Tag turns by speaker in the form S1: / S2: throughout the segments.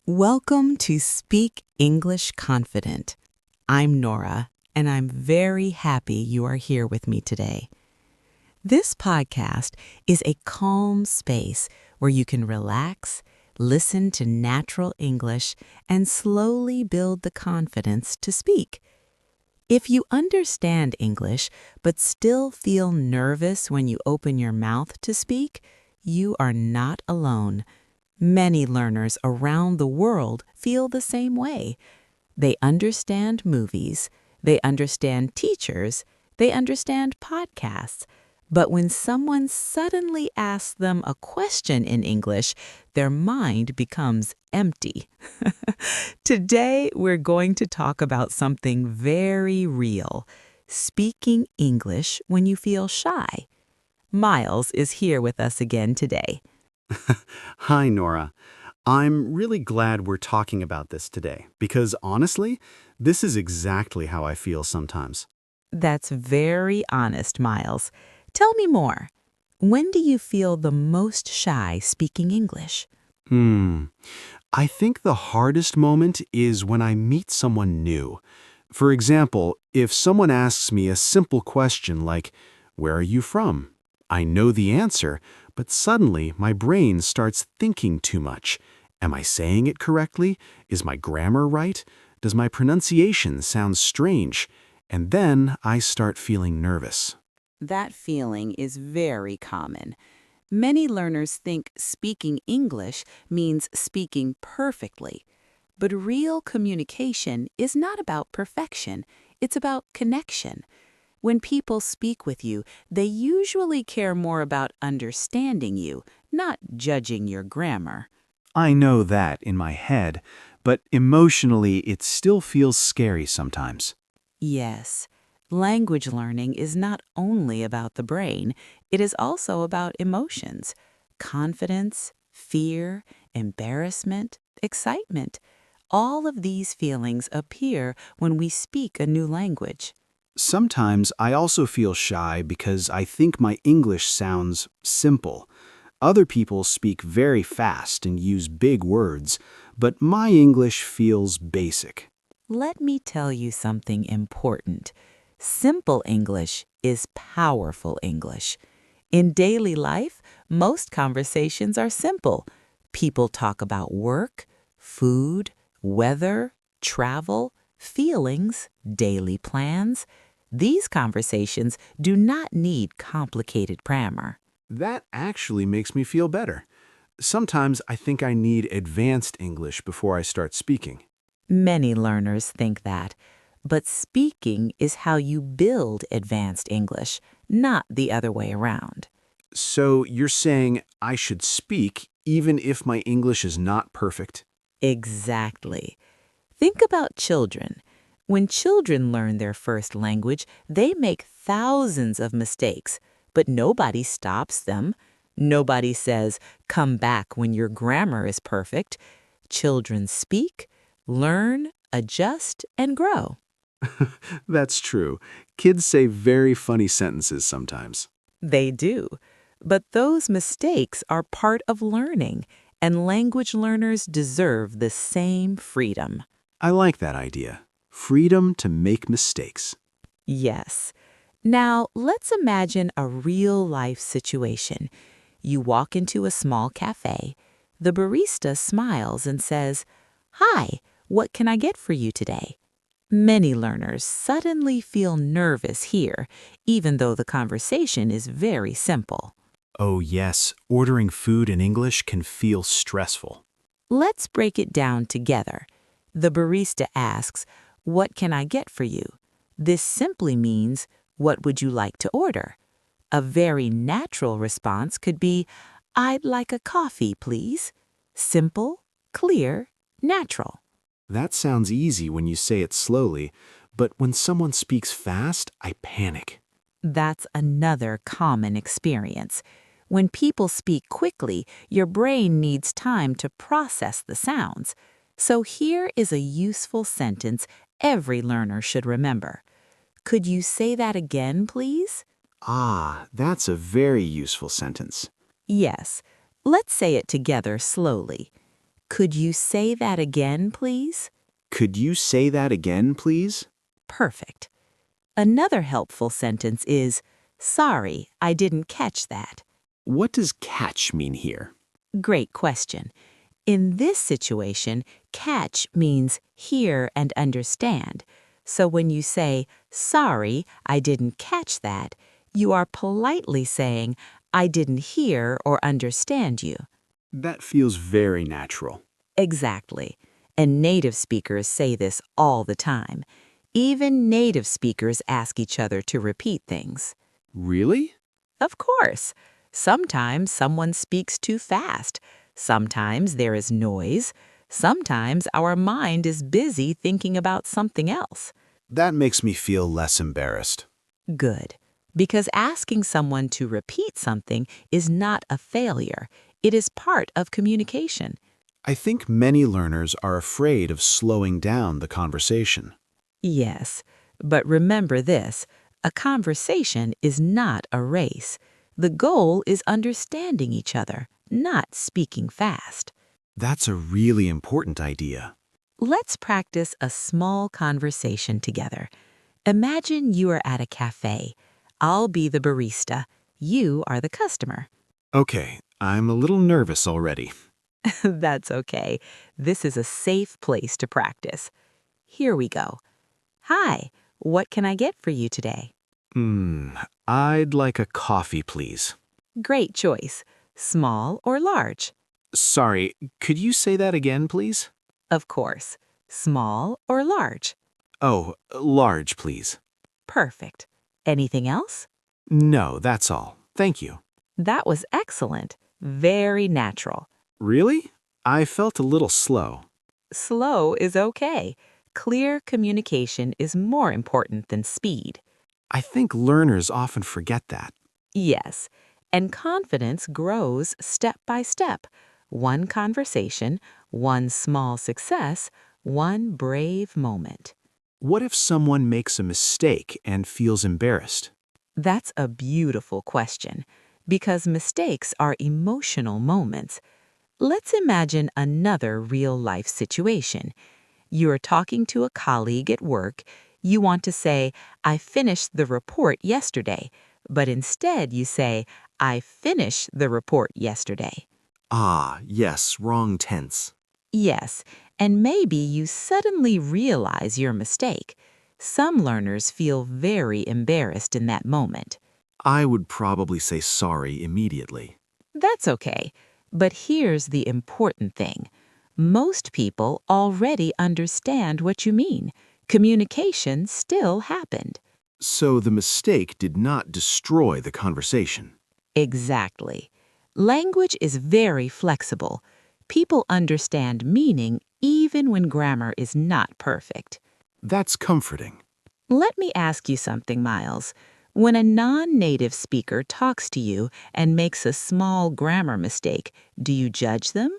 S1: Welcome to Speak English Confident. I'm Nora, and I'm very happy you are here with me today. This podcast is a calm space where you can relax, listen to natural English, and slowly build the confidence to speak. If you understand English but still feel nervous when you open your mouth to speak, you are not alone. Many learners around the world feel the same way. They understand movies, they understand teachers, they understand podcasts. But when someone suddenly asks them a question in English, their mind becomes empty. Today, we're going to talk about something very real: speaking English when you feel shy. Miles is here with us again today.
S2: Hi, Nora. I'm really glad we're talking about this today because honestly, this is exactly how I feel sometimes.
S1: That's very honest, Miles. Tell me more. When do you feel the most shy speaking English?
S2: Hmm. I think the hardest moment is when I meet someone new. For example, if someone asks me a simple question like, "Where are you from?" I know the answer, but suddenly my brain starts thinking too much. Am I saying it correctly? Is my grammar right? Does my pronunciation sound strange? And then I start feeling nervous.
S1: That feeling is very common. Many learners think speaking English means speaking perfectly. But real communication is not about perfection, it's about connection. When people speak with you, they usually care more about understanding you, not judging your grammar.
S2: I know that in my head, but emotionally it still feels scary sometimes.
S1: Yes, language learning is not only about the brain, it is also about emotions, confidence, fear, embarrassment, excitement. All of these feelings appear when we speak a new language.
S2: Sometimes I also feel shy because I think my English sounds simple. Other people speak very fast and use big words, but my English feels basic.
S1: Let me tell you something important. Simple English is powerful English. In daily life, most conversations are simple. People talk about work, food, weather, travel, feelings, daily plans. These conversations do not need complicated grammar.
S2: That actually makes me feel better. Sometimes I think I need advanced English before I start speaking.
S1: Many learners think that, but speaking is how you build advanced English, not the other way around.
S2: So you're saying I should speak even if my English is not perfect?
S1: Exactly. Think about children. When children learn their first language, they make thousands of mistakes, but nobody stops them. Nobody says, "Come back when your grammar is perfect." Children speak, learn, adjust, and grow.
S2: That's true. Kids say very funny sentences sometimes.
S1: They do. But those mistakes are part of learning, and language learners deserve the same freedom.
S2: I like that idea. Freedom to make mistakes.
S1: Yes. Now, let's imagine a real-life situation. You walk into a small cafe. The barista smiles and says, "Hi, what can I get for you today?" Many learners suddenly feel nervous here, even though the conversation is very simple.
S2: Oh yes, ordering food in English can feel stressful.
S1: Let's break it down together. The barista asks, "What can I get for you?" This simply means, "What would you like to order?" A very natural response could be, "I'd like a coffee, please." Simple, clear, natural.
S2: That sounds easy when you say it slowly, but when someone speaks fast, I panic.
S1: That's another common experience. When people speak quickly, your brain needs time to process the sounds. So here is a useful sentence every learner should remember. "Could you say that again, please?"
S2: Ah, that's a very useful sentence.
S1: Yes. Let's say it together slowly. Could you say that again, please?
S2: Could you say that again, please?
S1: Perfect. Another helpful sentence is, sorry, I didn't catch that.
S2: What does catch mean here?
S1: Great question. In this situation, catch means hear and understand. So when you say, sorry, I didn't catch that, you are politely saying, I didn't hear or understand you.
S2: That feels very natural.
S1: Exactly. And native speakers say this all the time. Even native speakers ask each other to repeat things.
S2: Really?
S1: Of course. Sometimes someone speaks too fast. Sometimes there is noise. Sometimes our mind is busy thinking about something else.
S2: That makes me feel less embarrassed.
S1: Good. Because asking someone to repeat something is not a failure. It is part of communication.
S2: I think many learners are afraid of slowing down the conversation.
S1: Yes, but remember this, a conversation is not a race. The goal is understanding each other, not speaking fast.
S2: That's a really important idea.
S1: Let's practice a small conversation together. Imagine you are at a cafe. I'll be the barista. You are the customer.
S2: Okay, I'm a little nervous already.
S1: That's okay. This is a safe place to practice. Here we go. Hi, what can I get for you today?
S2: I'd like a coffee, please.
S1: Great choice. Small or large?
S2: Sorry, could you say that again, please?
S1: Of course. Small or large?
S2: Oh, large, please.
S1: Perfect. Anything else?
S2: No, that's all. Thank you.
S1: That was excellent. Very natural.
S2: Really? I felt a little slow.
S1: Slow is okay. Clear communication is more important than speed.
S2: I think learners often forget that.
S1: Yes, and confidence grows step by step. One conversation, one small success, one brave moment.
S2: What if someone makes a mistake and feels embarrassed?
S1: That's a beautiful question, because mistakes are emotional moments. Let's imagine another real-life situation. You're talking to a colleague at work. You want to say, I finished the report yesterday, but instead you say, I finished the report yesterday.
S2: Ah, yes, wrong tense.
S1: Yes, and maybe you suddenly realize your mistake. Some learners feel very embarrassed in that moment.
S2: I would probably say sorry immediately.
S1: That's okay. But here's the important thing. Most people already understand what you mean. Communication still happened.
S2: So the mistake did not destroy the conversation.
S1: Exactly. Language is very flexible. People understand meaning even when grammar is not perfect.
S2: That's comforting.
S1: Let me ask you something, Miles. When a non-native speaker talks to you and makes a small grammar mistake, do you judge them?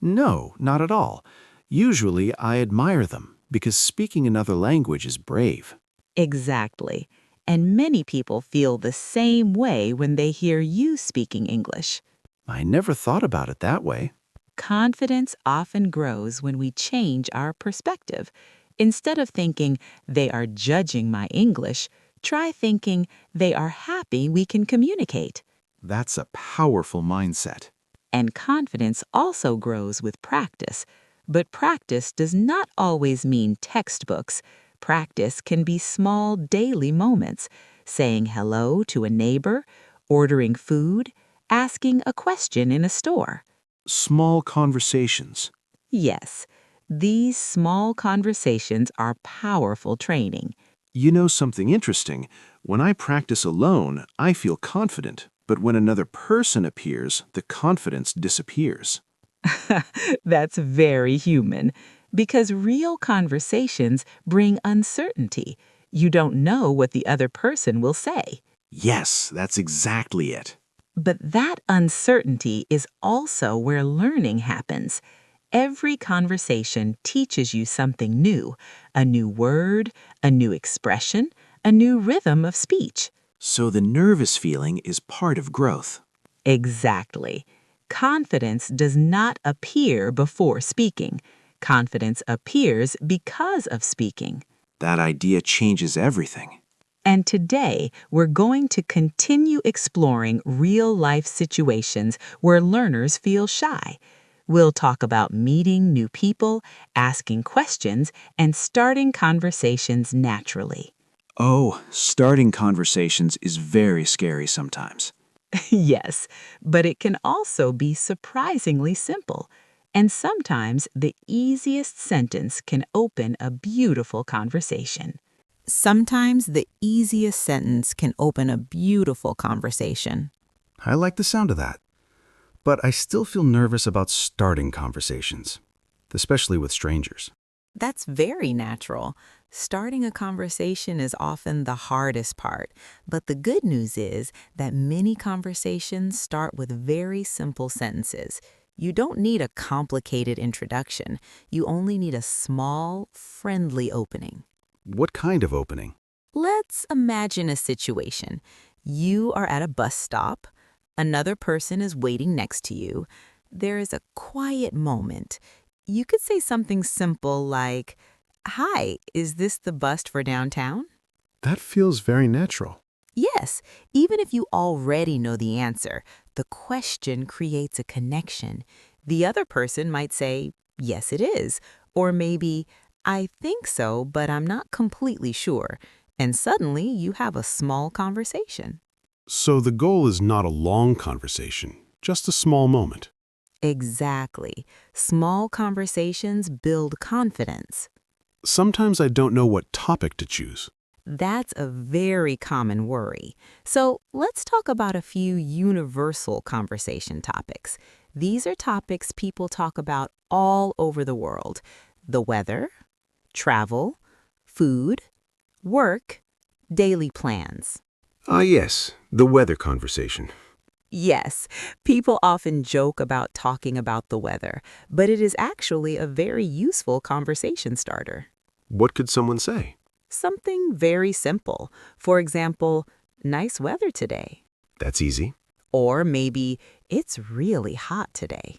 S2: No, not at all. Usually I admire them because speaking another language is brave.
S1: Exactly. And many people feel the same way when they hear you speaking English.
S2: I never thought about it that way.
S1: Confidence often grows when we change our perspective. Instead of thinking, they are judging my English, try thinking, they are happy we can communicate.
S2: That's a powerful mindset.
S1: And confidence also grows with practice. But practice does not always mean textbooks. Practice can be small daily moments, saying hello to a neighbor, ordering food, asking a question in a store.
S2: Small conversations.
S1: Yes, these small conversations are powerful training.
S2: You know something interesting? When I practice alone, I feel confident, but when another person appears, the confidence disappears.
S1: That's very human, because real conversations bring uncertainty. You don't know what the other person will say.
S2: Yes, that's exactly it.
S1: But that uncertainty is also where learning happens. Every conversation teaches you something new, a new word, a new expression, a new rhythm of speech.
S2: So the nervous feeling is part of growth.
S1: Exactly. Confidence does not appear before speaking. Confidence appears because of speaking.
S3: That idea changes everything.
S1: And today, we're going to continue exploring real-life situations where learners feel shy. We'll talk about meeting new people, asking questions, and starting conversations naturally.
S3: Oh, starting conversations is very scary sometimes.
S1: Yes, but it can also be surprisingly simple. And sometimes the easiest sentence can open a beautiful conversation. Sometimes the easiest sentence can open a beautiful conversation.
S2: I like the sound of that. But I still feel nervous about starting conversations, especially with strangers.
S1: That's very natural. Starting a conversation is often the hardest part, but the good news is that many conversations start with very simple sentences. You don't need a complicated introduction. You only need a small, friendly opening.
S2: What kind of opening?
S1: Let's imagine a situation. You are at a bus stop. Another person is waiting next to you. There is a quiet moment. You could say something simple like, "Hi, is this the bus for downtown?"
S2: That feels very natural.
S1: Yes, even if you already know the answer, the question creates a connection. The other person might say, "Yes, it is," or maybe, "I think so, but I'm not completely sure." And suddenly you have a small conversation.
S2: So the goal is not a long conversation, just a small moment.
S1: Exactly. Small conversations build confidence.
S2: Sometimes I don't know what topic to choose.
S1: That's a very common worry. So let's talk about a few universal conversation topics. These are topics people talk about all over the world: the weather, travel, food, work, daily plans.
S2: Ah, yes, the weather conversation.
S1: Yes, people often joke about talking about the weather, but it is actually a very useful conversation starter.
S2: What could someone say?
S1: Something very simple. For example, "Nice weather today."
S2: That's easy.
S1: Or maybe, "It's really hot today."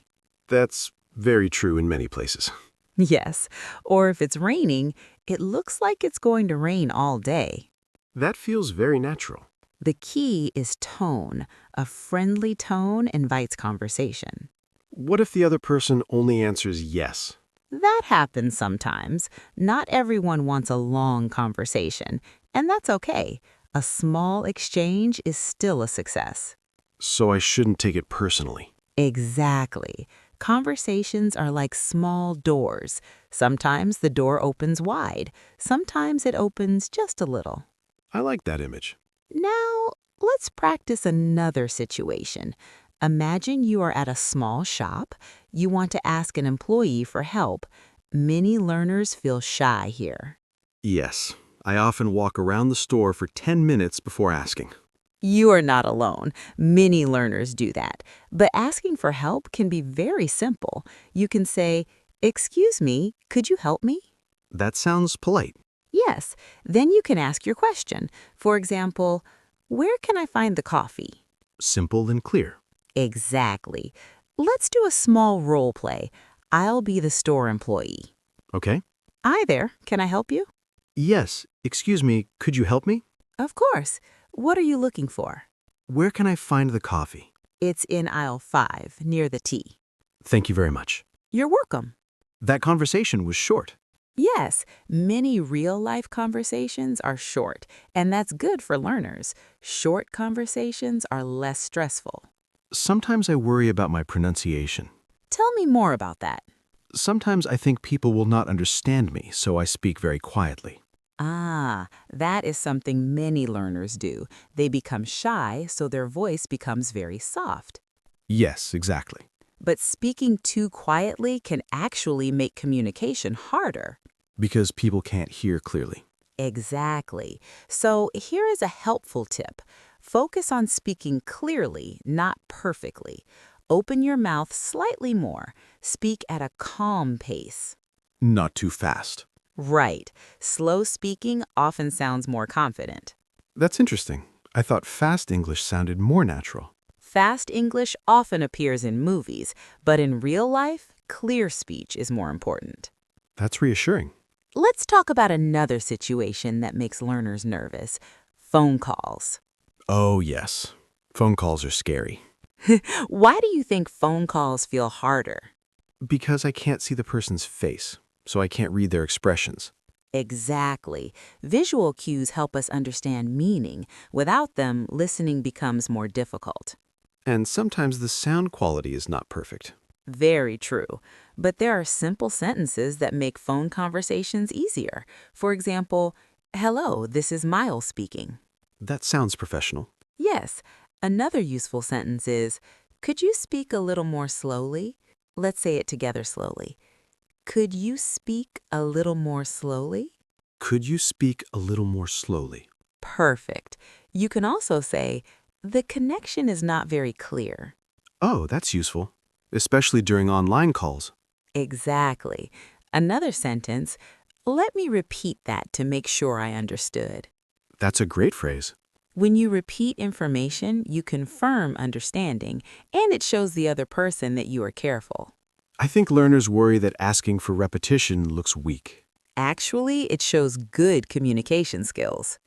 S2: That's very true in many places.
S1: Yes. Or if it's raining, "It looks like it's going to rain all day."
S2: That feels very natural.
S1: The key is tone. A friendly tone invites conversation.
S2: What if the other person only answers yes?
S1: That happens sometimes. Not everyone wants a long conversation, and that's okay. A small exchange is still a success.
S2: So I shouldn't take it personally.
S1: Exactly. Conversations are like small doors. Sometimes the door opens wide. Sometimes it opens just a little.
S2: I like that image.
S1: Now, let's practice another situation. Imagine you are at a small shop. You want to ask an employee for help. Many learners feel shy here.
S2: Yes, I often walk around the store for 10 minutes before asking.
S1: You are not alone. Many learners do that. But asking for help can be very simple. You can say, "Excuse me, could you help me?"
S2: That sounds polite.
S1: Yes. Then you can ask your question. For example, "Where can I find the coffee?"
S2: Simple and clear.
S1: Exactly. Let's do a small role play. I'll be the store employee.
S2: Okay.
S1: Hi there, can I help you?
S2: Yes, excuse me, could you help me?
S1: Of course. What are you looking for?
S2: Where can I find the coffee?
S1: It's in aisle 5, near the tea.
S2: Thank you very much.
S1: You're welcome.
S2: That conversation was short.
S1: Yes, many real-life conversations are short, and that's good for learners. Short conversations are less stressful.
S2: Sometimes I worry about my pronunciation.
S1: Tell me more about that.
S2: Sometimes I think people will not understand me, so I speak very quietly.
S1: Ah, that is something many learners do. They become shy, so their voice becomes very soft.
S2: Yes, exactly.
S1: But speaking too quietly can actually make communication harder.
S2: Because people can't hear clearly.
S1: Exactly. So here is a helpful tip. Focus on speaking clearly, not perfectly. Open your mouth slightly more. Speak at a calm pace.
S2: Not too fast.
S1: Right. Slow speaking often sounds more confident.
S2: That's interesting. I thought fast English sounded more natural.
S1: Fast English often appears in movies, but in real life, clear speech is more important.
S2: That's reassuring.
S1: Let's talk about another situation that makes learners nervous: phone calls.
S2: Oh, yes. Phone calls are scary.
S1: Why do you think phone calls feel harder?
S2: Because I can't see the person's face, so I can't read their expressions.
S1: Exactly. Visual cues help us understand meaning. Without them, listening becomes more difficult.
S2: And sometimes the sound quality is not perfect.
S1: Very true. But there are simple sentences that make phone conversations easier. For example, "Hello, this is Miles speaking."
S2: That sounds professional.
S1: Yes. Another useful sentence is, "Could you speak a little more slowly?" Let's say it together slowly. Could you speak a little more slowly?
S2: Could you speak a little more slowly?
S1: Perfect. You can also say, "The connection is not very clear."
S2: Oh, that's useful, especially during online calls.
S1: Exactly. Another sentence, "Let me repeat that to make sure I understood."
S2: That's a great phrase.
S1: When you repeat information, you confirm understanding, and it shows the other person that you are careful.
S2: I think learners worry that asking for repetition looks weak.
S1: Actually, it shows good communication skills.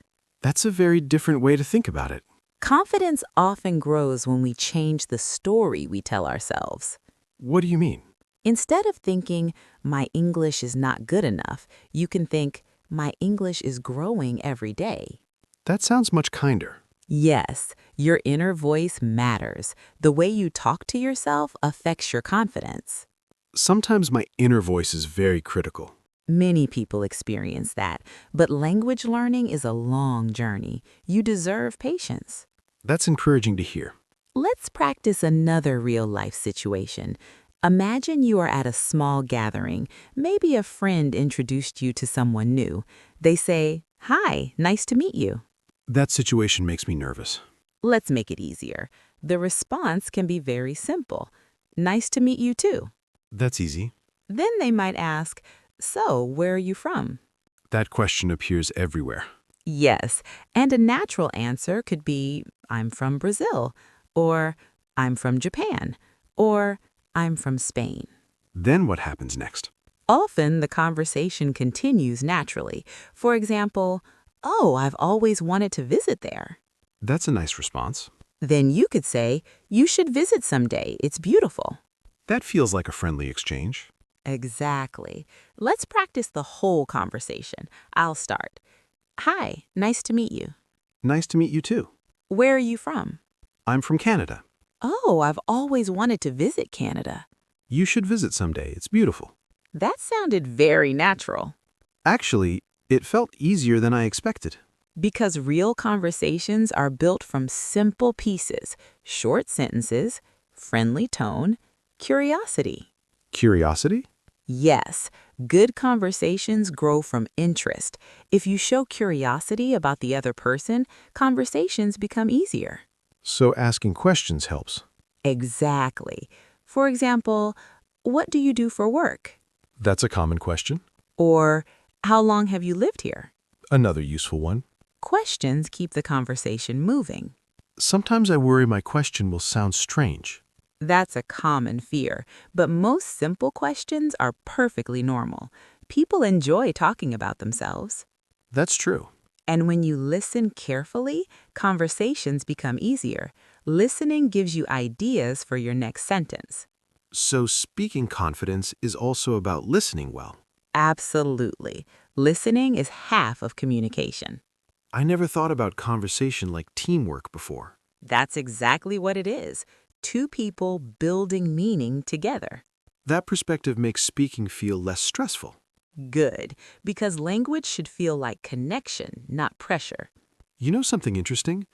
S2: That's a very different way to think about it.
S1: Confidence often grows when we change the story we tell ourselves.
S2: What do you mean?
S1: Instead of thinking, "My English is not good enough," you can think, "My English is growing every day."
S2: That sounds much kinder.
S1: Yes, your inner voice matters. The way you talk to yourself affects your confidence.
S2: Sometimes my inner voice is very critical.
S1: Many people experience that, but language learning is a long journey. You deserve patience.
S2: That's encouraging to hear.
S1: Let's practice another real-life situation. Imagine you are at a small gathering. Maybe a friend introduced you to someone new. They say, "Hi, nice to meet you."
S2: That situation makes me nervous.
S1: Let's make it easier. The response can be very simple. "Nice to meet you too."
S2: That's easy.
S1: Then they might ask, "So, where are you from?"
S2: That question appears everywhere.
S1: Yes, and a natural answer could be, "I'm from Brazil," or "I'm from Japan," or "I'm from Spain."
S2: Then what happens next?
S1: Often the conversation continues naturally. For example, "Oh, I've always wanted to visit there."
S2: That's a nice response.
S1: Then you could say, "You should visit someday. It's beautiful."
S2: That feels like a friendly exchange.
S1: Exactly. Let's practice the whole conversation. I'll start. "Hi, nice to meet you."
S2: Nice to meet you too.
S1: "Where are you from?"
S2: I'm from Canada.
S1: "Oh, I've always wanted to visit Canada."
S2: You should visit someday. It's beautiful.
S1: That sounded very natural.
S2: Actually, it felt easier than I expected.
S1: Because real conversations are built from simple pieces: short sentences, friendly tone, curiosity.
S2: Curiosity?
S1: Yes, good conversations grow from interest. If you show curiosity about the other person, conversations become easier.
S2: So asking questions helps.
S1: Exactly. For example, "What do you do for work?"
S2: That's a common question.
S1: Or, "How long have you lived here?"
S2: Another useful one.
S1: Questions keep the conversation moving.
S2: Sometimes I worry my question will sound strange.
S1: That's a common fear, but most simple questions are perfectly normal. People enjoy talking about themselves.
S2: That's true.
S1: And when you listen carefully, conversations become easier. Listening gives you ideas for your next sentence.
S2: So speaking confidence is also about listening well.
S1: Absolutely. Listening is half of communication.
S2: I never thought about conversation like teamwork before.
S1: That's exactly what it is. Two people building meaning together.
S2: That perspective makes speaking feel less stressful.
S1: Good, because language should feel like connection, not pressure.
S2: You know something interesting?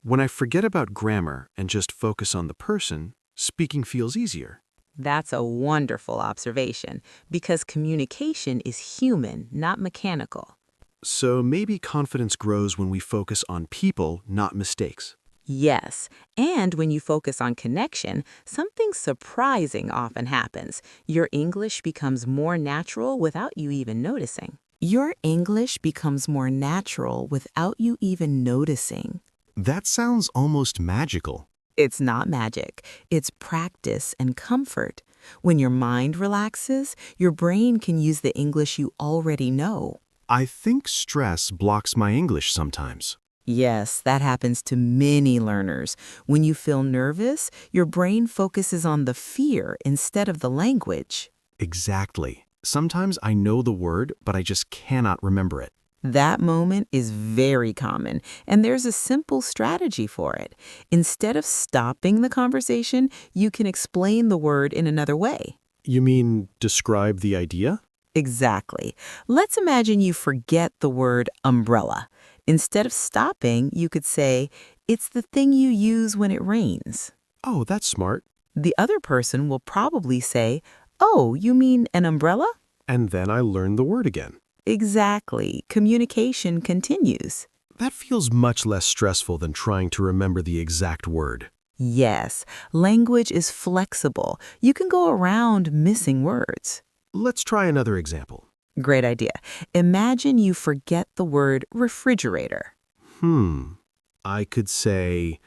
S2: When I forget about grammar and just focus on the person, speaking feels easier.
S1: That's a wonderful observation, because communication is human, not mechanical.
S2: So maybe confidence grows when we focus on people, not mistakes.
S1: Yes, and when you focus on connection, something surprising often happens. Your English becomes more natural without you even noticing. Your English becomes more natural without you even noticing.
S2: That sounds almost magical.
S1: It's not magic. It's practice and comfort. When your mind relaxes, your brain can use the English you already know.
S2: I think stress blocks my English sometimes.
S1: Yes, that happens to many learners. When you feel nervous, your brain focuses on the fear instead of the language.
S2: Exactly. Sometimes I know the word, but I just cannot remember it.
S1: That moment is very common, and there's a simple strategy for it. Instead of stopping the conversation, you can explain the word in another way.
S2: You mean describe the idea?
S1: Exactly. Let's imagine you forget the word umbrella. Instead of stopping, you could say, it's the thing you use when it rains.
S2: Oh, that's smart.
S1: The other person will probably say, oh, you mean an umbrella?
S2: And then I learn the word again.
S1: Exactly. Communication continues.
S2: That feels much less stressful than trying to remember the exact word.
S1: Yes, language is flexible. You can go around missing words.
S2: Let's try another example.
S1: Great idea. Imagine you forget the word refrigerator.
S2: I could say,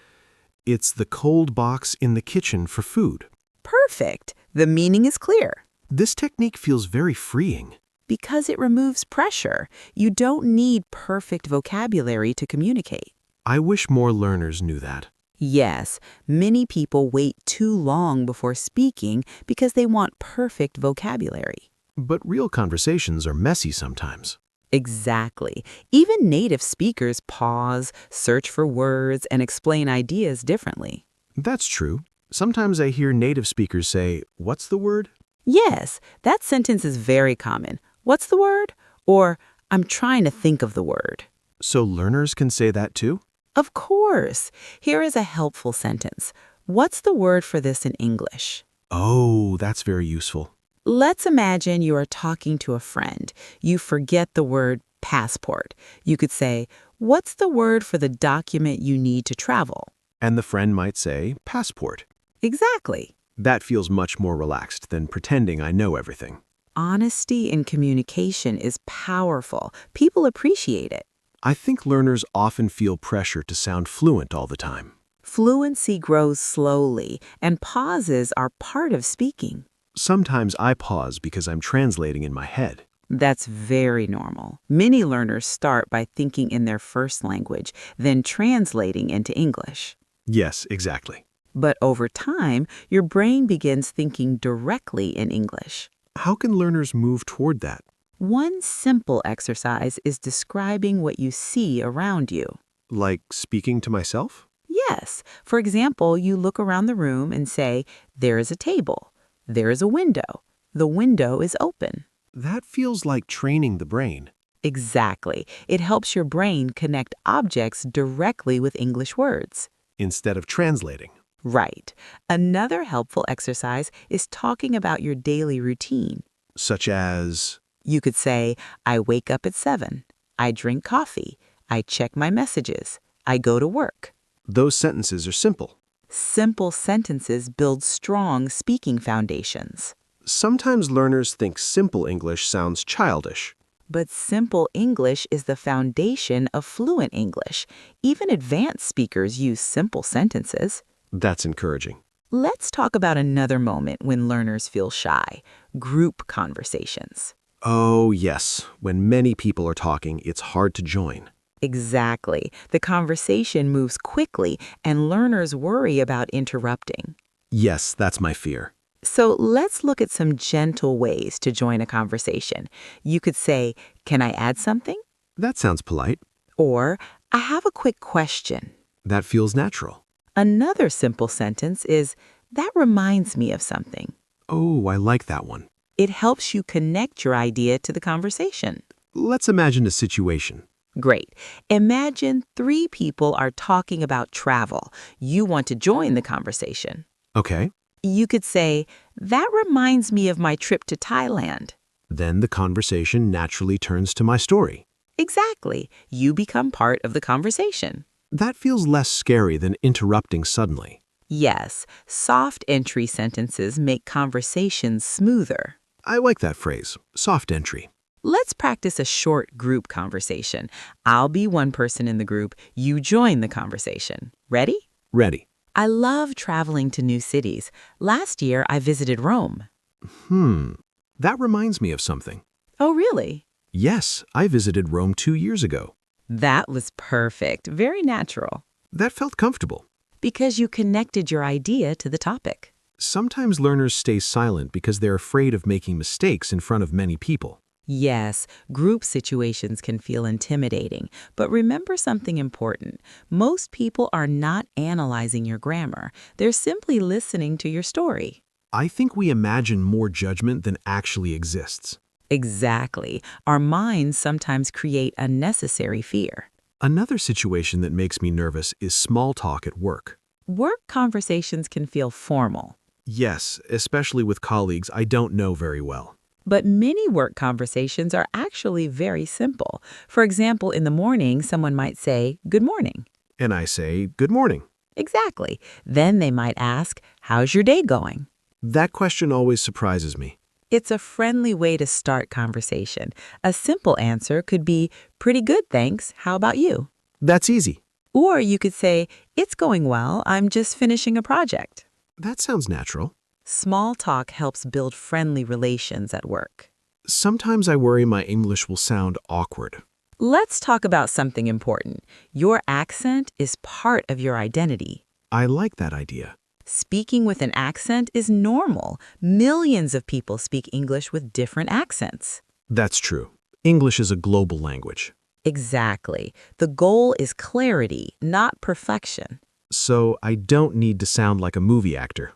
S2: it's the cold box in the kitchen for food.
S1: Perfect. The meaning is clear.
S2: This technique feels very freeing.
S1: Because it removes pressure. You don't need perfect vocabulary to communicate.
S2: I wish more learners knew that.
S1: Yes, many people wait too long before speaking because they want perfect vocabulary.
S2: But real conversations are messy sometimes.
S1: Exactly. Even native speakers pause, search for words, and explain ideas differently.
S2: That's true. Sometimes I hear native speakers say, "What's the word?"
S1: Yes, that sentence is very common. What's the word? Or, I'm trying to think of the word.
S2: So learners can say that too?
S1: Of course. Here is a helpful sentence. What's the word for this in English?
S2: Oh, that's very useful.
S1: Let's imagine you are talking to a friend. You forget the word passport. You could say, what's the word for the document you need to travel?
S2: And the friend might say, "Passport."
S1: Exactly.
S2: That feels much more relaxed than pretending I know everything.
S1: Honesty in communication is powerful. People appreciate it.
S2: I think learners often feel pressure to sound fluent all the time.
S1: Fluency grows slowly, and pauses are part of speaking.
S2: Sometimes I pause because I'm translating in my head.
S1: That's very normal. Many learners start by thinking in their first language, then translating into English.
S2: Yes, exactly.
S1: But over time, your brain begins thinking directly in English.
S2: How can learners move toward that?
S1: One simple exercise is describing what you see around you.
S2: Like speaking to myself?
S1: Yes. For example, you look around the room and say, there is a table. There is a window. The window is open.
S2: That feels like training the brain.
S1: Exactly. It helps your brain connect objects directly with English words.
S2: Instead of translating.
S1: Right. Another helpful exercise is talking about your daily routine.
S2: Such as,
S1: You could say, I wake up at 7. I drink coffee. I check my messages. I go to work.
S2: those sentences are simple.
S1: Simple sentences build strong speaking foundations.
S2: Sometimes learners think simple English sounds childish.
S1: But simple English is the foundation of fluent English. Even advanced speakers use simple sentences.
S2: That's encouraging.
S1: Let's talk about another moment when learners feel shy, group conversations.
S2: Oh, yes. When many people are talking, it's hard to join.
S1: Exactly. The conversation moves quickly and learners worry about interrupting.
S2: Yes, that's my fear.
S1: So let's look at some gentle ways to join a conversation. You could say, can I add something?
S2: That sounds polite.
S1: Or, I have a quick question.
S2: That feels natural.
S1: Another simple sentence is, that reminds me of something.
S2: Oh, I like that one.
S1: It helps you connect your idea to the conversation.
S2: Let's imagine a situation.
S1: Great. Imagine 3 people are talking about travel. You want to join the conversation.
S2: Okay.
S1: You could say, that reminds me of my trip to Thailand.
S2: Then the conversation naturally turns to my story.
S1: Exactly. You become part of the conversation.
S2: That feels less scary than interrupting suddenly.
S1: Yes, soft entry sentences make conversations smoother.
S2: I like that phrase, soft entry.
S1: Let's practice a short group conversation. I'll be one person in the group. You join the conversation. Ready?
S2: Ready.
S1: I love traveling to new cities. Last year, I visited Rome.
S4: That reminds me of something.
S1: Oh, really?
S4: Yes, I visited Rome 2 years ago.
S1: That was perfect. Very natural.
S4: That felt comfortable.
S1: Because you connected your idea to the topic.
S4: Sometimes learners stay silent because they're afraid of making mistakes in front of many people.
S1: Yes, group situations can feel intimidating, but remember something important. Most people are not analyzing your grammar. They're simply listening to your story.
S4: I think we imagine more judgment than actually exists.
S1: Exactly. Our minds sometimes create unnecessary fear.
S4: Another situation that makes me nervous is small talk at work.
S1: Work conversations can feel formal,
S4: Yes, especially with colleagues I don't know very well.
S1: but many work conversations are actually very simple. For example, in the morning, someone might say, "Good morning."
S4: And I say, "Good morning."
S1: Exactly. Then they might ask, "How's your day going?"
S4: That question always surprises me.
S1: It's a friendly way to start conversation. A simple answer could be, "Pretty good, thanks. How about you?"
S4: That's easy.
S1: Or you could say, "It's going well. I'm just finishing a project."
S4: That sounds natural.
S1: Small talk helps build friendly relations at work.
S4: Sometimes I worry my English will sound awkward.
S1: Let's talk about something important. Your accent is part of your identity.
S4: I like that idea.
S1: Speaking with an accent is normal. Millions of people speak English with different accents.
S4: That's true. English is a global language.
S1: Exactly. The goal is clarity, not perfection.
S4: So I don't need to sound like a movie actor.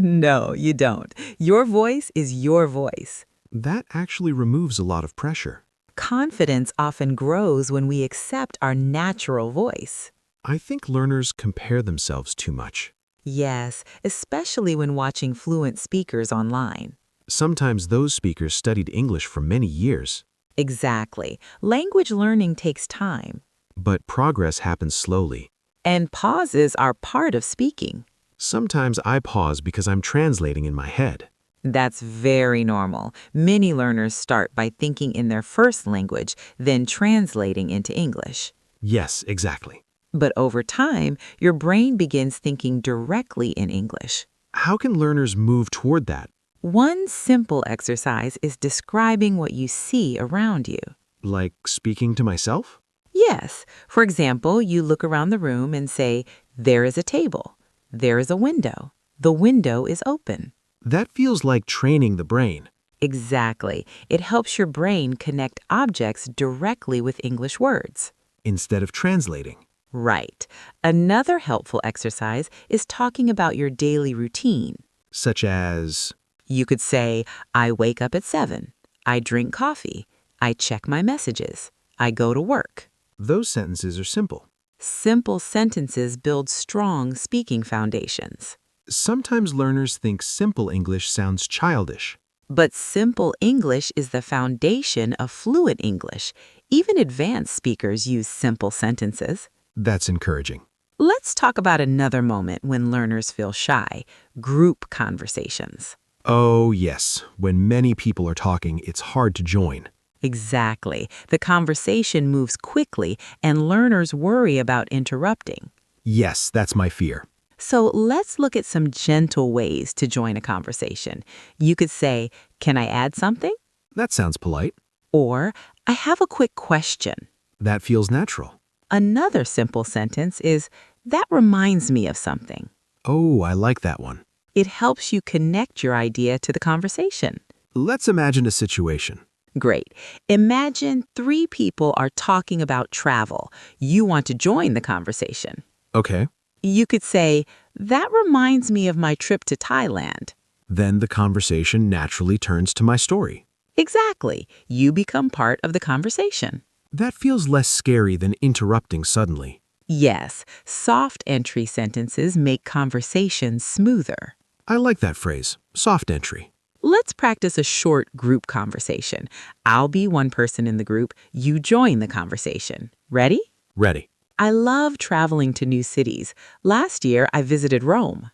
S1: No, you don't. Your voice is your voice.
S4: That actually removes a lot of pressure.
S1: Confidence often grows when we accept our natural voice.
S4: I think learners compare themselves too much.
S1: Yes, especially when watching fluent speakers online.
S4: Sometimes those speakers studied English for many years,
S1: Exactly. Language learning takes time,
S4: but progress happens slowly.
S1: and pauses are part of speaking.
S4: Sometimes I pause because I'm translating in my head.
S1: That's very normal. Many learners start by thinking in their first language, then translating into English.
S4: Yes, exactly.
S1: But over time, your brain begins thinking directly in English.
S4: How can learners move toward that?
S1: One simple exercise is describing what you see around you.
S4: Like speaking to myself?
S1: Yes, for example, you look around the room and say, "There is a table. There is a window. The window is open."
S4: That feels like training the brain.
S1: Exactly. It helps your brain connect objects directly with English words.
S4: Instead of translating.
S1: Right. Another helpful exercise is talking about your daily routine.
S4: Such as,
S1: You could say, "I wake up at 7. I drink coffee. I check my messages. I go to work."
S4: those sentences are simple.
S1: Simple sentences build strong speaking foundations.
S4: Sometimes learners think simple English sounds childish.
S1: But simple English is the foundation of fluent English. Even advanced speakers use simple sentences.
S4: That's encouraging.
S1: Let's talk about another moment when learners feel shy, group conversations.
S4: Oh, yes. When many people are talking, it's hard to join.
S1: Exactly. The conversation moves quickly and learners worry about interrupting.
S4: Yes, that's my fear.
S1: So let's look at some gentle ways to join a conversation. You could say, "Can I add something?"
S4: That sounds polite.
S1: Or, "I have a quick question."
S4: That feels natural.
S1: Another simple sentence is, "That reminds me of something."
S4: Oh, I like that one.
S1: It helps you connect your idea to the conversation.
S4: Let's imagine a situation.
S1: Great. Imagine 3 people are talking about travel. You want to join the conversation.
S4: Okay.
S1: You could say, "That reminds me of my trip to Thailand."
S4: Then the conversation naturally turns to my story.
S1: Exactly. You become part of the conversation.
S4: That feels less scary than interrupting suddenly.
S1: Yes, soft entry sentences make conversations smoother.
S4: I like that phrase, soft entry.
S1: Let's practice a short group conversation. I'll be one person in the group. You join the conversation. Ready?
S4: Ready.
S1: I love traveling to new cities. Last year, I visited Rome.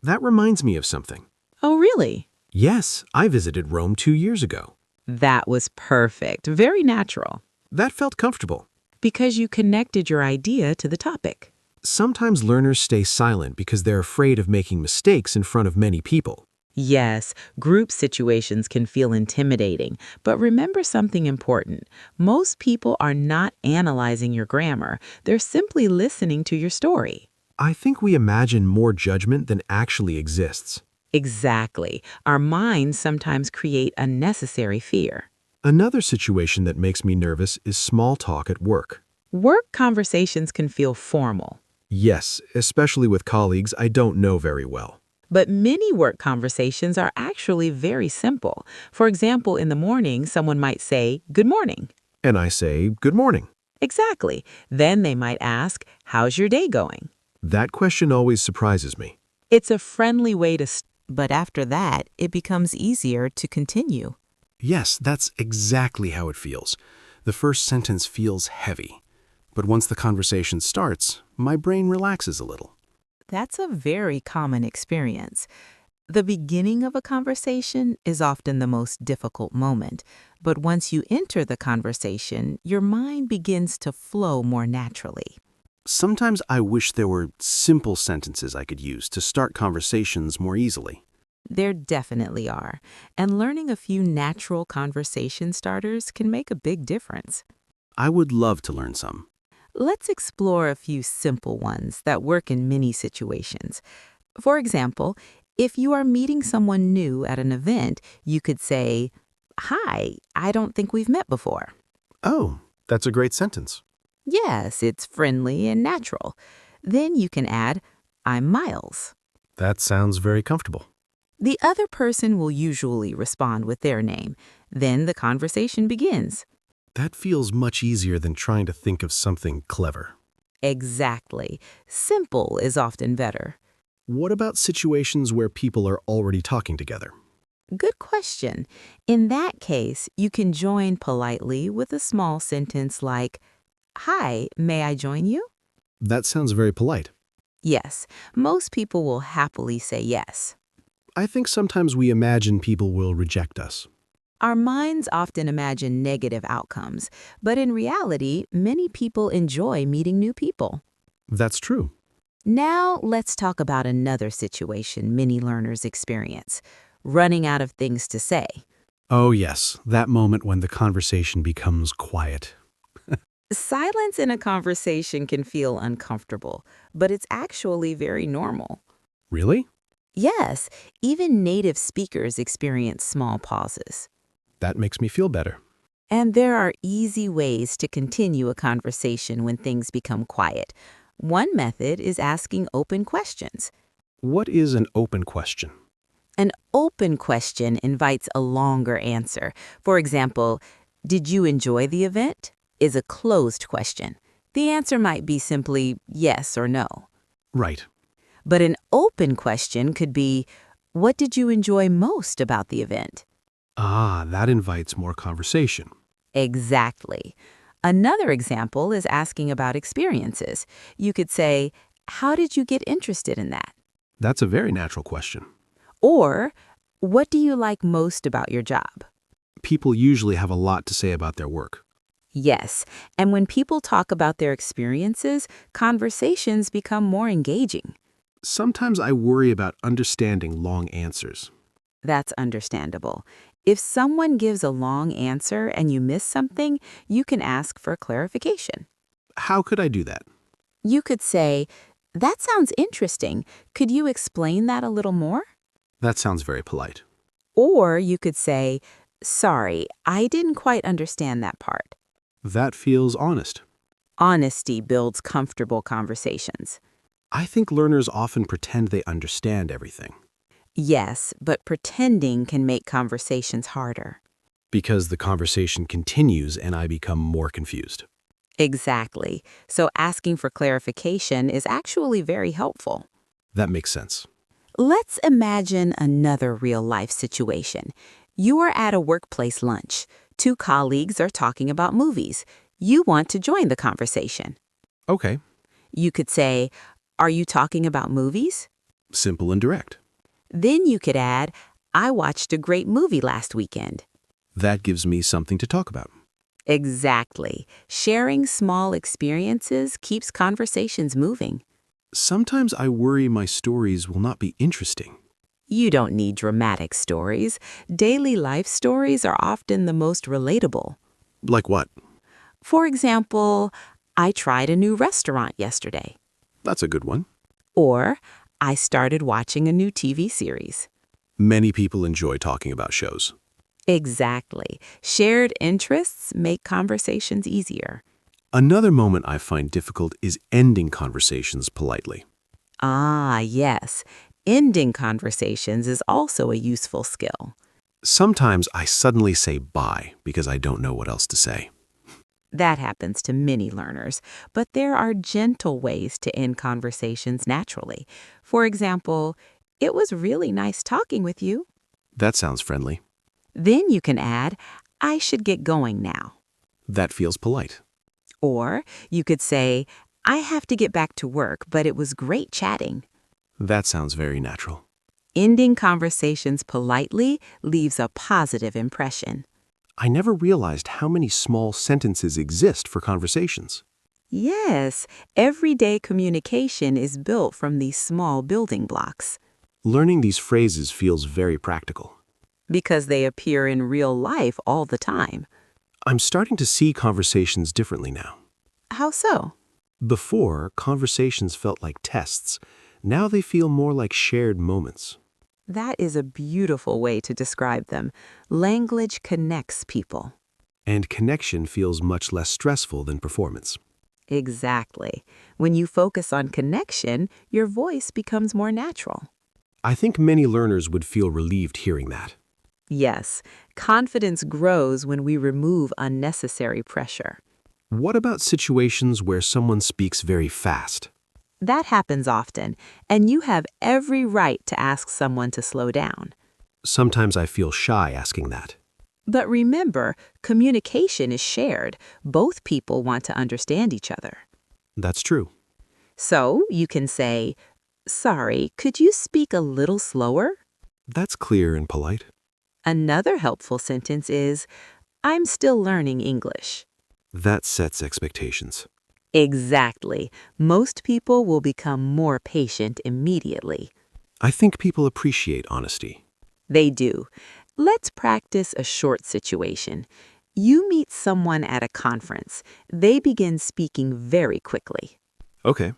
S4: That reminds me of something.
S1: Oh, really?
S4: Yes, I visited Rome 2 years ago.
S1: That was perfect. Very natural.
S4: That felt comfortable.
S1: Because you connected your idea to the topic.
S4: Sometimes learners stay silent because they're afraid of making mistakes in front of many people.
S1: Yes, group situations can feel intimidating, but remember something important. Most people are not analyzing your grammar, they're simply listening to your story.
S4: I think we imagine more judgment than actually exists.
S1: Exactly. Our minds sometimes create unnecessary fear.
S4: Another situation that makes me nervous is small talk at work.
S1: Work conversations can feel formal,
S4: Yes, especially with colleagues I don't know very well.
S1: but many work conversations are actually very simple. For example, in the morning, someone might say, "Good morning."
S4: And I say, "Good morning."
S1: Exactly. Then they might ask, "How's your day going?"
S4: That question always surprises me.
S1: It's a friendly way to but after that, it becomes easier to continue.
S2: Yes, that's exactly how it feels. The first sentence feels heavy. But once the conversation starts, my brain relaxes a little.
S1: That's a very common experience. The beginning of a conversation is often the most difficult moment, but once you enter the conversation, your mind begins to flow more naturally.
S2: Sometimes I wish there were simple sentences I could use to start conversations more easily.
S1: There definitely are, and learning a few natural conversation starters can make a big difference.
S2: I would love to learn some.
S1: Let's explore a few simple ones that work in many situations. For example, if you are meeting someone new at an event, you could say, "Hi, I don't think we've met before."
S2: Oh, that's a great sentence.
S1: Yes, it's friendly and natural. Then you can add, "I'm Miles."
S2: That sounds very comfortable.
S1: The other person will usually respond with their name. Then the conversation begins.
S2: That feels much easier than trying to think of something clever.
S1: Exactly. Simple is often better.
S2: What about situations where people are already talking together?
S1: Good question. In that case, you can join politely with a small sentence like, "Hi, may I join you?"
S2: That sounds very polite.
S1: Yes, most people will happily say yes.
S2: I think sometimes we imagine people will reject us.
S1: Our minds often imagine negative outcomes, but in reality, many people enjoy meeting new people.
S2: That's true.
S1: Now, let's talk about another situation many learners experience: running out of things to say.
S2: Oh, yes, that moment when the conversation becomes quiet.
S1: Silence in a conversation can feel uncomfortable, but it's actually very normal.
S2: Really?
S1: Yes, even native speakers experience small pauses.
S2: That makes me feel better.
S1: And there are easy ways to continue a conversation when things become quiet. One method is asking open questions.
S2: What is an open question?
S1: An open question invites a longer answer. For example, "Did you enjoy the event?" is a closed question. The answer might be simply yes or no.
S2: Right.
S1: But an open question could be, "What did you enjoy most about the event?"
S2: Ah, that invites more conversation.
S1: Exactly. Another example is asking about experiences. You could say, "How did you get interested in that?"
S2: That's a very natural question.
S1: Or, "What do you like most about your job?"
S2: People usually have a lot to say about their work.
S1: Yes, and when people talk about their experiences, conversations become more engaging.
S2: Sometimes I worry about understanding long answers.
S1: That's understandable. If someone gives a long answer and you miss something, you can ask for clarification.
S2: How could I do that?
S1: You could say, "That sounds interesting. Could you explain that a little more?"
S2: That sounds very polite.
S1: Or you could say, "Sorry, I didn't quite understand that part."
S2: That feels honest.
S1: Honesty builds comfortable conversations.
S2: I think learners often pretend they understand everything.
S1: Yes, but pretending can make conversations harder.
S2: Because the conversation continues and I become more confused.
S1: Exactly. So asking for clarification is actually very helpful.
S2: That makes sense.
S1: Let's imagine another real-life situation. You are at a workplace lunch. Two colleagues are talking about movies. You want to join the conversation.
S2: Okay.
S1: You could say, "Are you talking about movies?"
S2: Simple and direct.
S1: Then you could add, "I watched a great movie last weekend."
S2: That gives me something to talk about.
S1: Exactly. Sharing small experiences keeps conversations moving.
S2: Sometimes I worry my stories will not be interesting.
S1: You don't need dramatic stories. Daily life stories are often the most relatable.
S2: Like what?
S1: For example, I tried a new restaurant yesterday.
S2: That's a good one.
S1: Or, I started watching a new TV series.
S2: Many people enjoy talking about shows.
S1: Exactly. Shared interests make conversations easier.
S2: Another moment I find difficult is ending conversations politely.
S1: Ah, yes. Ending conversations is also a useful skill.
S2: Sometimes I suddenly say bye because I don't know what else to say.
S1: That happens to many learners, but there are gentle ways to end conversations naturally. For example, it was really nice talking with you.
S2: That sounds friendly.
S1: Then you can add, I should get going now.
S2: That feels polite.
S1: Or you could say, I have to get back to work, but it was great chatting.
S2: That sounds very natural.
S1: Ending conversations politely leaves a positive impression.
S2: I never realized how many small sentences exist for conversations.
S1: Yes, everyday communication is built from these small building blocks
S2: Learning these phrases feels very practical.
S1: because they appear in real life all the time.
S2: I'm starting to see conversations differently now.
S1: How so?
S2: Before, conversations felt like tests. Now they feel more like shared moments.
S1: That is a beautiful way to describe them. Language connects people.
S2: And connection feels much less stressful than performance.
S1: Exactly. When you focus on connection, your voice becomes more natural.
S2: I think many learners would feel relieved hearing that.
S1: Yes, confidence grows when we remove unnecessary pressure.
S2: What about situations where someone speaks very fast?
S1: That happens often, and you have every right to ask someone to slow down.
S2: Sometimes I feel shy asking that.
S1: But remember, communication is shared. Both people want to understand each other.
S2: That's true.
S1: So you can say, sorry, could you speak a little slower?
S2: That's clear and polite.
S1: Another helpful sentence is, I'm still learning English.
S2: That sets expectations.
S1: Exactly. Most people will become more patient immediately.
S2: I think people appreciate honesty.
S1: They do. Let's practice a short situation. You meet someone at a conference. They begin speaking very quickly.
S2: Okay.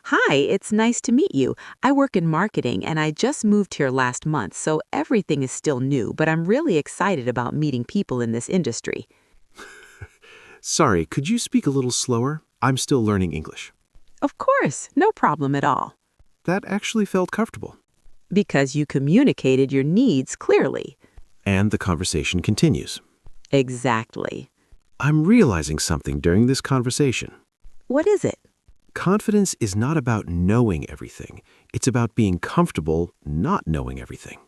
S1: Hi, it's nice to meet you. I work in marketing and I just moved here last month, so everything is still new, but I'm really excited about meeting people in this industry.
S2: Sorry, could you speak a little slower? I'm still learning English.
S1: Of course, no problem at all.
S2: That actually felt comfortable.
S1: Because you communicated your needs clearly.
S2: And the conversation continues.
S1: Exactly.
S2: I'm realizing something during this conversation.
S1: What is it?
S2: Confidence is not about knowing everything. It's about being comfortable not knowing everything.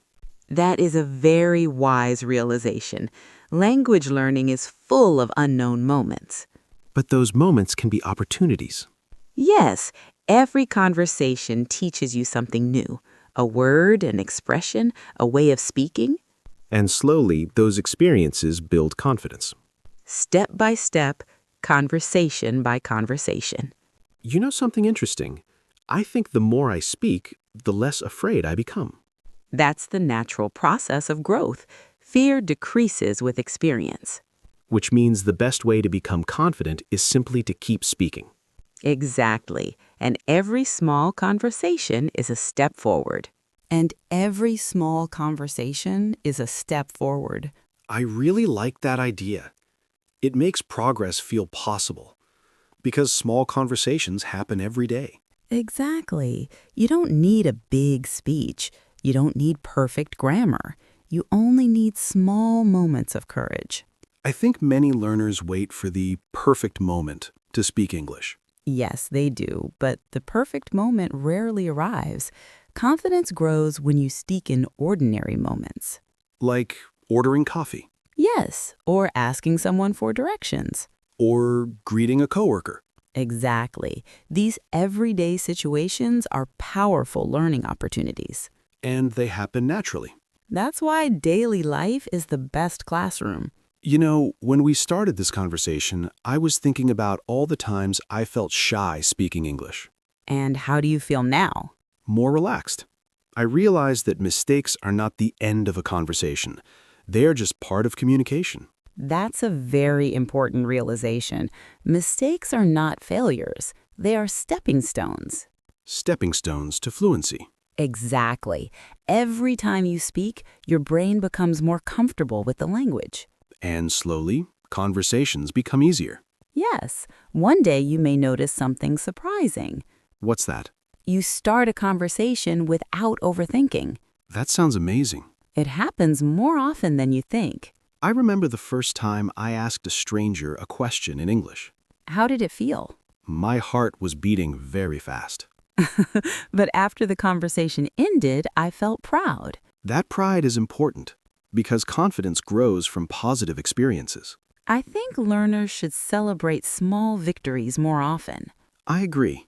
S1: That is a very wise realization. Language learning is full of unknown moments.
S2: But those moments can be opportunities.
S1: Yes, every conversation teaches you something new. A word, an expression, a way of speaking.
S2: And slowly, those experiences build confidence.
S1: Step by step, conversation by conversation.
S2: You know something interesting? I think the more I speak, the less afraid I become.
S1: That's the natural process of growth. Fear decreases with experience.
S2: Which means the best way to become confident is simply to keep speaking.
S1: Exactly. And every small conversation is a step forward. And every small conversation is a step forward.
S2: I really like that idea. It makes progress feel possible because small conversations happen every day.
S1: Exactly. You don't need a big speech. You don't need perfect grammar. You only need small moments of courage.
S2: I think many learners wait for the perfect moment to speak English.
S1: Yes, they do, but the perfect moment rarely arrives. Confidence grows when you speak in ordinary moments.
S2: Like ordering coffee
S1: Yes, or asking someone for directions.
S2: or greeting a coworker.
S1: Exactly. These everyday situations are powerful learning opportunities.
S2: And they happen naturally.
S1: That's why daily life is the best classroom.
S2: You know, when we started this conversation, I was thinking about all the times I felt shy speaking English.
S1: And how do you feel now?
S2: More relaxed. I realized that mistakes are not the end of a conversation. They are just part of communication.
S1: That's a very important realization. Mistakes are not failures. They are stepping stones.
S2: Stepping stones to fluency.
S1: Exactly. Every time you speak, your brain becomes more comfortable with the language.
S2: And slowly, conversations become easier.
S1: Yes, one day you may notice something surprising.
S2: What's that?
S1: You start a conversation without overthinking.
S2: That sounds amazing.
S1: It happens more often than you think.
S2: I remember the first time I asked a stranger a question in English.
S1: How did it feel?
S2: My heart was beating very fast.
S1: But after the conversation ended, I felt proud.
S2: That pride is important because confidence grows from positive experiences.
S1: I think learners should celebrate small victories more often.
S2: I agree.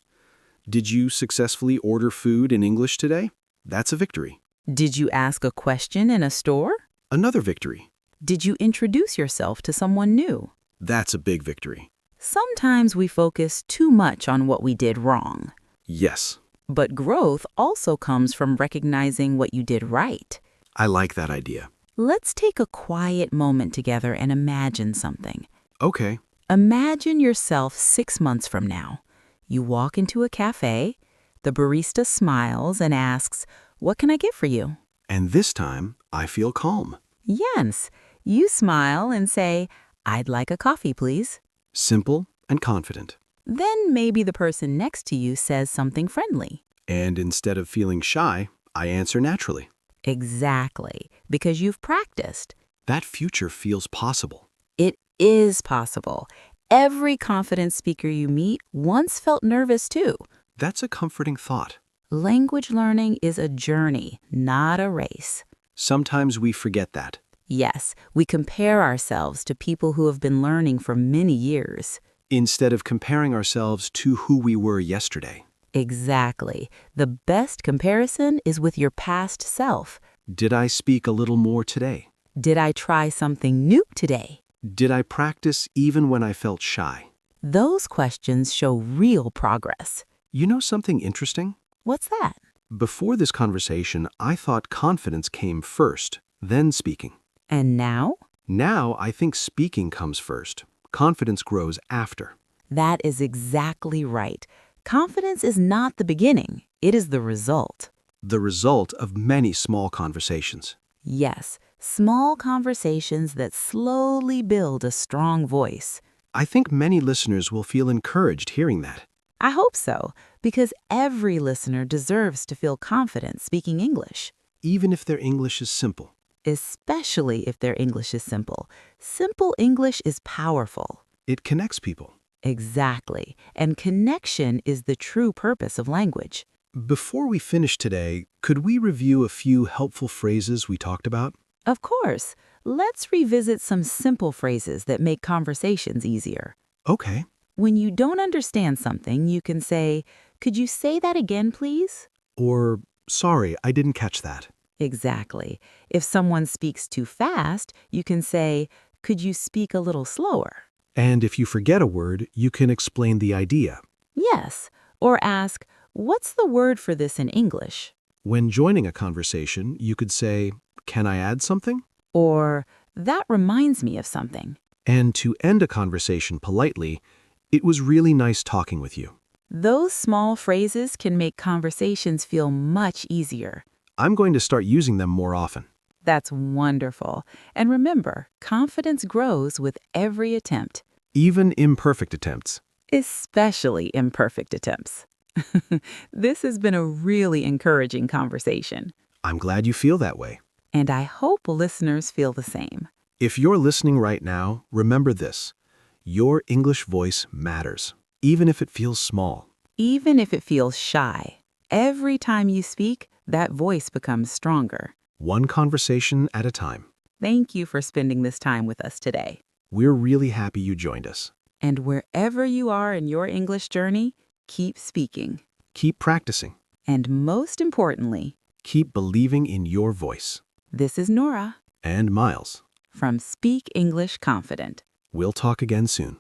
S2: Did you successfully order food in English today? That's a victory.
S1: Did you ask a question in a store?
S2: Another victory.
S1: Did you introduce yourself to someone new?
S2: That's a big victory.
S1: Sometimes we focus too much on what we did wrong.
S2: Yes,
S1: But growth also comes from recognizing what you did right.
S2: I like that idea.
S1: Let's take a quiet moment together and imagine something.
S2: Okay.
S1: Imagine yourself 6 months from now. You walk into a cafe, the barista smiles and asks, "What can I get for you?"
S2: And this time, I feel calm.
S1: Yes, you smile and say, "I'd like a coffee, please."
S2: Simple and confident.
S1: Then maybe the person next to you says something friendly.
S2: And instead of feeling shy, I answer naturally.
S1: Exactly, because you've practiced.
S2: That future feels possible.
S1: It is possible. Every confident speaker you meet once felt nervous too.
S2: That's a comforting thought.
S1: Language learning is a journey, not a race.
S2: Sometimes we forget that.
S1: Yes, we compare ourselves to people who have been learning for many years.
S2: Instead of comparing ourselves to who we were yesterday.
S1: Exactly. The best comparison is with your past self.
S2: Did I speak a little more today?
S1: Did I try something new today?
S2: Did I practice even when I felt shy?
S1: Those questions show real progress.
S2: You know something interesting?
S1: What's that?
S2: Before this conversation, I thought confidence came first, then speaking.
S1: And now?
S2: Now, I think speaking comes first. Confidence grows after.
S1: That is exactly right. Confidence is not the beginning. It is the result.
S2: The result of many small conversations.
S1: Yes, small conversations that slowly build a strong voice.
S2: I think many listeners will feel encouraged hearing that.
S1: I hope so, because every listener deserves to feel confident speaking English.
S2: Even if their English is simple.
S1: Especially if their English is simple. Simple English is powerful.
S2: It connects people.
S1: Exactly. And connection is the true purpose of language.
S2: Before we finish today, could we review a few helpful phrases we talked about?
S1: Of course. Let's revisit some simple phrases that make conversations easier.
S2: Okay.
S1: When you don't understand something, you can say, "Could you say that again, please?"
S2: Or, sorry, I didn't catch that.
S1: Exactly. If someone speaks too fast, you can say, "Could you speak a little slower?"
S2: And if you forget a word, you can explain the idea.
S1: Yes. Or ask, "What's the word for this in English?"
S2: When joining a conversation, you could say, "Can I add something?"
S1: Or, "That reminds me of something."
S2: And to end a conversation politely, "It was really nice talking with you."
S1: Those small phrases can make conversations feel much easier.
S2: I'm going to start using them more often.
S1: That's wonderful. And remember, confidence grows with every attempt,
S2: Even imperfect attempts.
S1: especially imperfect attempts. This has been a really encouraging conversation,
S2: I'm glad you feel that way.
S1: and I hope listeners feel the same.
S2: If you're listening right now, remember this. Your English voice matters, even if it feels small.
S1: Even if it feels shy, every time you speak, that voice becomes stronger.
S2: One conversation at a time.
S1: Thank you for spending this time with us today.
S2: We're really happy you joined us.
S1: And wherever you are in your English journey, keep speaking.
S2: Keep practicing.
S1: And most importantly,
S2: Keep believing in your voice.
S1: this is Nora
S2: And Miles.
S1: from Speak English Confident.
S2: We'll talk again soon.